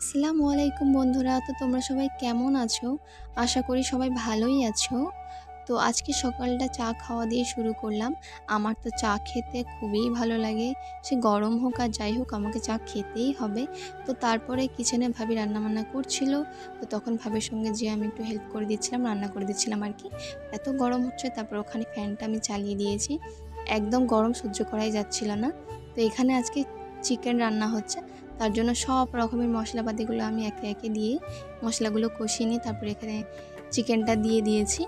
আসসালামু আলাইকুম বন্ধুরা। তো তোমরা সবাই কেমন আছো? আশা করি সবাই ভালোই আছো। তো আজকে সকালটা চা খাওয়া দিয়ে শুরু করলাম। আমার তো চা খেতে খুবই ভালো লাগে। সে গরম হোক আর যাই হোক আমাকে চা খেতেই হবে। তো তারপরে কিচেনে ভাবি রান্নাবান্না করছিল। তো তখন ভাবির সঙ্গে যেয়ে আমি একটু হেল্প করে দিচ্ছিলাম, রান্না করে দিচ্ছিলাম আরকি। এত গরম হচ্ছে তারপর ওখানে ফ্যানটা আমি চালিয়ে দিয়েছি। একদম গরম সহ্য করাই যাচ্ছিল না। তো এখানে আজকে চিকেন রান্না হচ্ছে। তার জন্য সব রকমের মশলাপাতিগুলো আমি একে একে দিয়ে মশলাগুলো কষিয়ে নিয়ে তারপরে এখানে চিকেনটা দিয়ে দিয়েছি।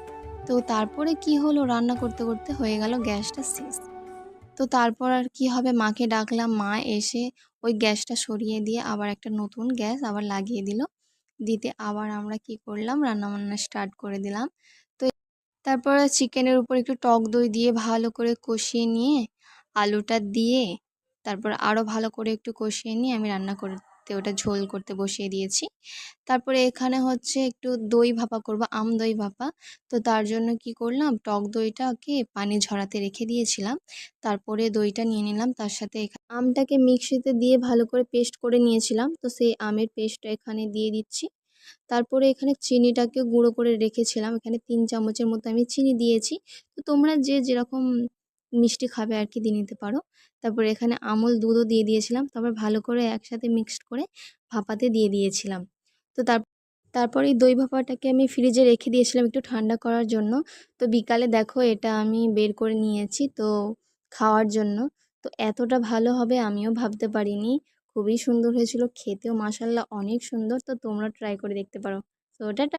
তো তারপরে কি হলো, রান্না করতে করতে হয়ে গেল গ্যাসটা শেষ। তো তারপর আর কি হবে, মাকে ডাকলাম, মা এসে ওই গ্যাসটা সরিয়ে দিয়ে আবার একটা নতুন গ্যাস আবার লাগিয়ে দিল। দিতে আবার আমরা কি করলাম, রান্নাবান্না স্টার্ট করে দিলাম। তো তারপরে চিকেনের উপর একটু টক দই দিয়ে ভালো করে কষিয়ে নিয়ে আলুটা দিয়ে তারপর আরও ভালো করে একটু কষিয়ে নিয়ে আমি রান্না করতে ওটা ঝোল করতে বসিয়ে দিয়েছি। তারপরে এখানে হচ্ছে একটু দই ভাপা করব, আম দই ভাপা। তো তার জন্য কি করলাম, টক দইটাকে পানি ঝরাতে রেখে দিয়েছিলাম। তারপরে দইটা নিয়ে নিলাম, তার সাথে আমটাকে মিক্সিতে দিয়ে ভালো করে পেস্ট করে নিয়েছিলাম। তো সেই আমের পেস্টটা এখানে দিয়ে দিচ্ছি। তারপরে এখানে চিনিটাকে গুঁড়ো করে রেখেছিলাম। এখানে ৩ চামচের মতো আমি চিনি দিয়েছি। তো তোমরা যে যেরকম মিষ্টি খাবে আর কি দিয়ে নিতে পারো। তারপরে এখানে আমুল দুধও দিয়ে দিয়েছিলাম। তারপর ভালো করে একসাথে মিক্সড করে ভাপাতে দিয়ে দিয়েছিলাম। তো তারপরে এই দই ভাপাটাকে আমি ফ্রিজে রেখে দিয়েছিলাম একটু ঠান্ডা করার জন্য। তো বিকালে দেখো এটা আমি বের করে নিয়েছি তো খাওয়ার জন্য। তো এতটা ভালো হবে আমিও ভাবতে পারিনি। খুবই সুন্দর হয়েছিল, খেতেও মাশাআল্লাহ অনেক সুন্দর। তো তোমরা ট্রাই করে দেখতে পারো। তো টাটা।